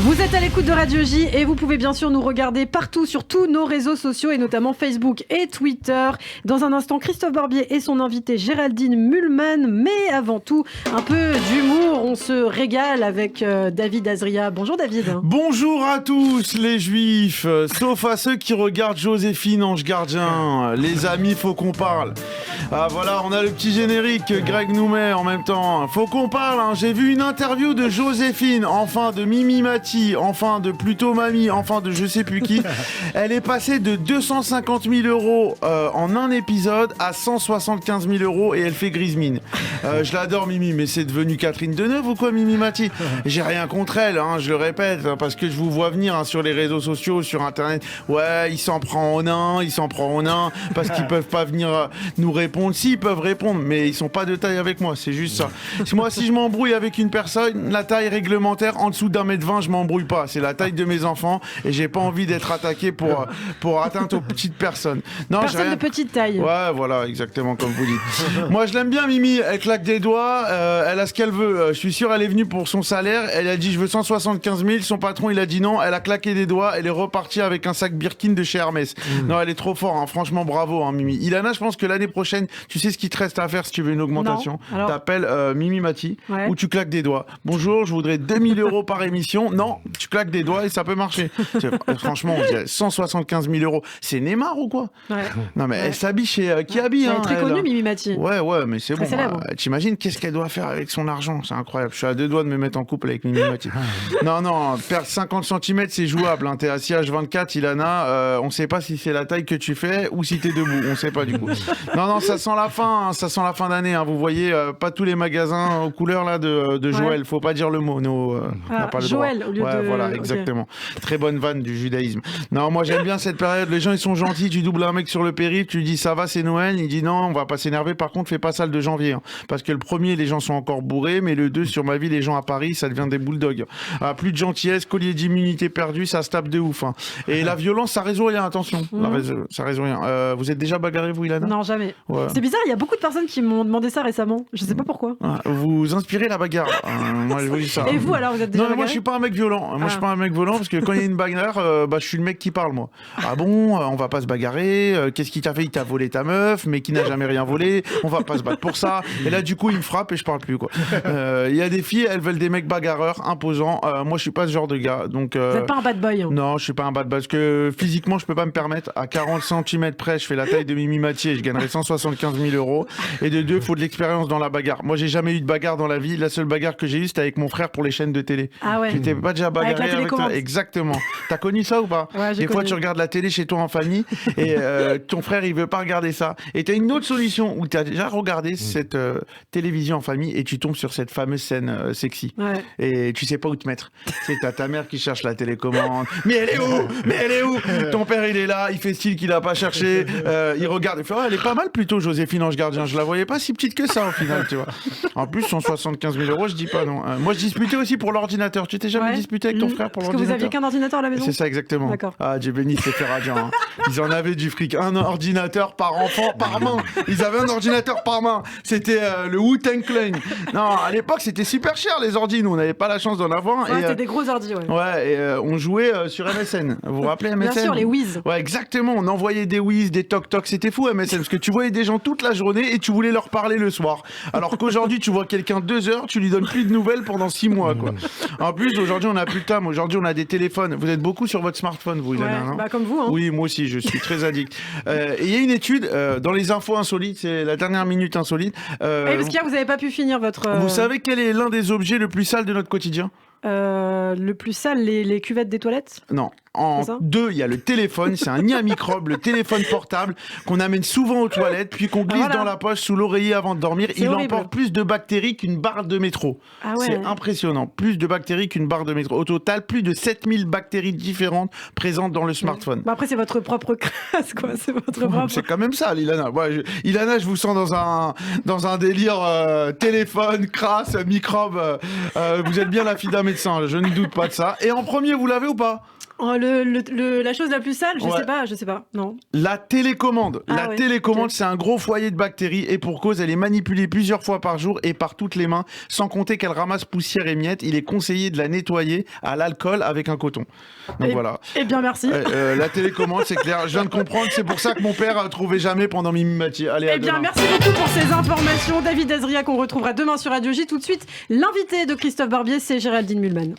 Vous êtes à l'écoute de Radio J et vous pouvez bien sûr nous regarder partout sur tous nos réseaux sociaux et notamment Facebook et Twitter. Dans un instant, Christophe Barbier et son invité Géraldine Mühlmann. Mais avant tout, un peu d'humour. On se régale avec David Azria. Bonjour David. Bonjour à tous les juifs, sauf à ceux qui regardent Joséphine Ange Gardien. Les amis, faut qu'on parle. Ah voilà, on a le petit générique que Greg nous met en même temps. Faut qu'on parle, hein. J'ai vu une interview de Joséphine, enfin de Mimi Mati, enfin de Pluto Mamie, enfin de je sais plus qui. Elle est passée de 250 000 euros en un épisode à 175 000 euros et elle fait grise mine. Je l'adore Mimi, mais c'est devenu Catherine Deneuve ou quoi Mimi Mati? J'ai rien contre elle, hein, je le répète, hein, parce que je vous vois venir hein, sur les réseaux sociaux, sur internet. Ouais, il s'en prend au nain, parce qu'ils peuvent pas venir nous répondre. Si, ils peuvent répondre, mais ils sont pas de taille avec moi, c'est juste ça. Moi, si je m'embrouille avec une personne, la taille réglementaire, en dessous d'1m20, je m'embrouille pas. C'est la taille de mes enfants et j'ai pas envie d'être attaqué pour atteinte aux petites personnes. Non, personne de petite taille. Ouais, voilà, exactement comme vous dites. Moi, je l'aime bien, Mimi. Elle claque des doigts, elle a ce qu'elle veut. Je suis sûr, elle est venue pour son salaire. Elle a dit, je veux 175 000. Son patron, il a dit non. Elle a claqué des doigts. Elle est repartie avec un sac Birkin de chez Hermès. Non, elle est trop forte. Hein. Franchement, bravo, hein, Mimi. Ilana, je pense que l'année prochaine, tu sais ce qu'il te reste à faire si tu veux une augmentation. T'appelles Mimi Mati ou tu claques des doigts. Bonjour, je voudrais 2000 euros par émission. Non, tu claques des doigts et ça peut marcher. Franchement, on dirait 175 000 euros. C'est Neymar ou quoi? Non, mais elle s'habille chez Kiabi. Elle est très connue, Mimi Mati. Ouais, mais c'est bon. T'imagines qu'est-ce qu'elle doit faire avec son argent? C'est incroyable. Je suis à deux doigts de me mettre en couple avec Mimi Mati. Non, perdre 50 cm, c'est jouable. Hein. T'es assis H24, Ilana. On sait pas si c'est la taille que tu fais ou si t'es debout. On sait pas du coup. Non, ça sent la fin. Hein. Ça sent la fin d'année. Hein. Vous voyez, pas tous les magasins aux couleurs là de Joël. Faut pas dire le mot. On n'a pas le Joël, droit. Au lieu de... Voilà, exactement. Okay. Très bonne vanne du judaïsme. Non, moi j'aime bien cette période. Les gens ils sont gentils. Tu doubles un mec sur le périph', tu lui dis ça va, c'est Noël. Il dit non, on va pas s'énerver. Par contre, fais pas ça le 2 janvier. Hein. Parce que le premier, les gens sont encore bourrés. Mais le 2, sur ma vie, les gens à Paris, ça devient des bulldogs. Plus de gentillesse, collier d'immunité perdu, ça se tape de ouf. Hein. Et la violence, ça résout rien, attention. Ça résout rien. Vous êtes déjà bagarré, vous, Ilana? Non, jamais. Ouais. C'est bizarre, il y a beaucoup de personnes qui m'ont demandé ça récemment. Je sais pas pourquoi. Vous inspirez la bagarre. Moi, je vous dis ça. Et vous, alors, vous êtes déjà bagarré? Moi, je suis pas un mec violent. Moi, je suis pas un mec violent parce que quand il y a une bagarre, je suis le mec qui parle, moi. Ah bon, on va pas se bagarrer. Qu'est-ce qu'il t'a fait? Il t'a volé ta meuf, mais qui n'a jamais rien volé. On va pas se battre pour ça. Et là, du coup, il me frappe et je parle plus, quoi. Il y a des filles, elles veulent des mecs bagarreurs, imposants. Moi, je suis pas ce genre de gars. Donc, vous êtes pas un bad boy? Non, je suis pas un bad boy parce que physiquement, je peux pas me permettre. À 40 cm près, je fais la taille de Mimi Mati et je gagnerais 175 000 euros. Et de deux, faut de l'expérience dans la bagarre. Moi, j'ai jamais eu de bagarre dans la vie. La seule bagarre que j'ai eue, c'était avec mon frère pour les chaînes de télé. Ah ouais. Tu t'es pas déjà bagarré avec toi? Exactement. T'as connu ça ou pas? Ouais, des fois, tu regardes la télé chez toi en famille et ton frère, il veut pas regarder ça. Et t'as une autre solution où t'as déjà regardé cette télévision en famille et tu tombes sur cette fameuse scène sexy. Ouais. Et tu sais pas où te mettre. C'est ta mère qui cherche la télécommande. Mais elle est où? Ton père, il est là. Il fait style qu'il a pas cherché. Il regarde. Il fait, elle est pas mal plutôt, Joséphine Ange Gardien. Je la voyais pas si petite que ça au final, tu vois. En plus, 175 000 euros, je dis pas non. Moi, je disputais aussi pour l'ordinateur. Tu t'es jamais disputé avec ton frère pour l'ordinateur? Parce que vous aviez qu'un ordinateur à la maison? C'est ça, exactement. D'accord. Ah, Dieu béni, c'est Ferradien. Hein. Ils en avaient du fric. Un ordinateur par enfant, par main. Ils avaient un ordinateur par main. C'était le Wu-Tang Clan. Non, à l'époque, c'était super cher, les ordis. Nous, on n'avait pas la chance d'en avoir. Ouais, c'était des gros ordis, ouais. Ouais, et on jouait sur MSN. Vous vous rappelez MSN? Bien sûr, les Wiz. Ouais, exactement. On envoyait des Wiz, des toc-toc. C'était fou, MSN. Parce que tu voyais des gens toute la journée et tu voulais leur parler le soir. Alors qu'aujourd'hui, tu vois quelqu'un 2 heures, tu lui donnes plus de nouvelles pendant 6 mois, quoi. En plus, aujourd'hui, on n'a plus de temps. Aujourd'hui, on a des téléphones. Vous êtes beaucoup sur votre smartphone, vous, Ilana, non? Bah, comme vous, hein. Oui, moi aussi, je suis très addict. Et il y a une étude dans les infos insolites, c'est la dernière minute insolite. Parce qu'hier, vous n'avez pas pu finir votre... Vous savez quel est l'un des objets le plus sale de notre quotidien? Le plus sale, les cuvettes des toilettes? Non. En 2, il y a le téléphone, c'est un nid à microbes, le téléphone portable qu'on amène souvent aux toilettes, puis qu'on glisse dans la poche sous l'oreiller avant de dormir. Il emporte plus de bactéries qu'une barre de métro. Ah ouais. C'est impressionnant, plus de bactéries qu'une barre de métro. Au total, plus de 7000 bactéries différentes présentes dans le smartphone. Bah après, c'est votre propre crasse, quoi. C'est votre propre... C'est quand même ça, Ilana. Ilana, je vous sens dans un délire téléphone, crasse, microbes. Vous êtes bien la fille d'un médecin, je ne doute pas de ça. Et en premier, vous l'avez ou pas? Oh, la chose la plus sale, je sais pas, non. La télécommande. Okay. C'est un gros foyer de bactéries et pour cause, elle est manipulée plusieurs fois par jour et par toutes les mains, sans compter qu'elle ramasse poussière et miettes. Il est conseillé de la nettoyer à l'alcool avec un coton. Donc voilà. Eh bien, merci. La télécommande, c'est clair. Je viens de comprendre, c'est pour ça que mon père trouvait jamais pendant Mimi Mathieu. Allez, à demain. Merci beaucoup pour ces informations. David Azria, qu'on retrouvera demain sur Radio J. Tout de suite, l'invité de Christophe Barbier, c'est Géraldine Mühlmann.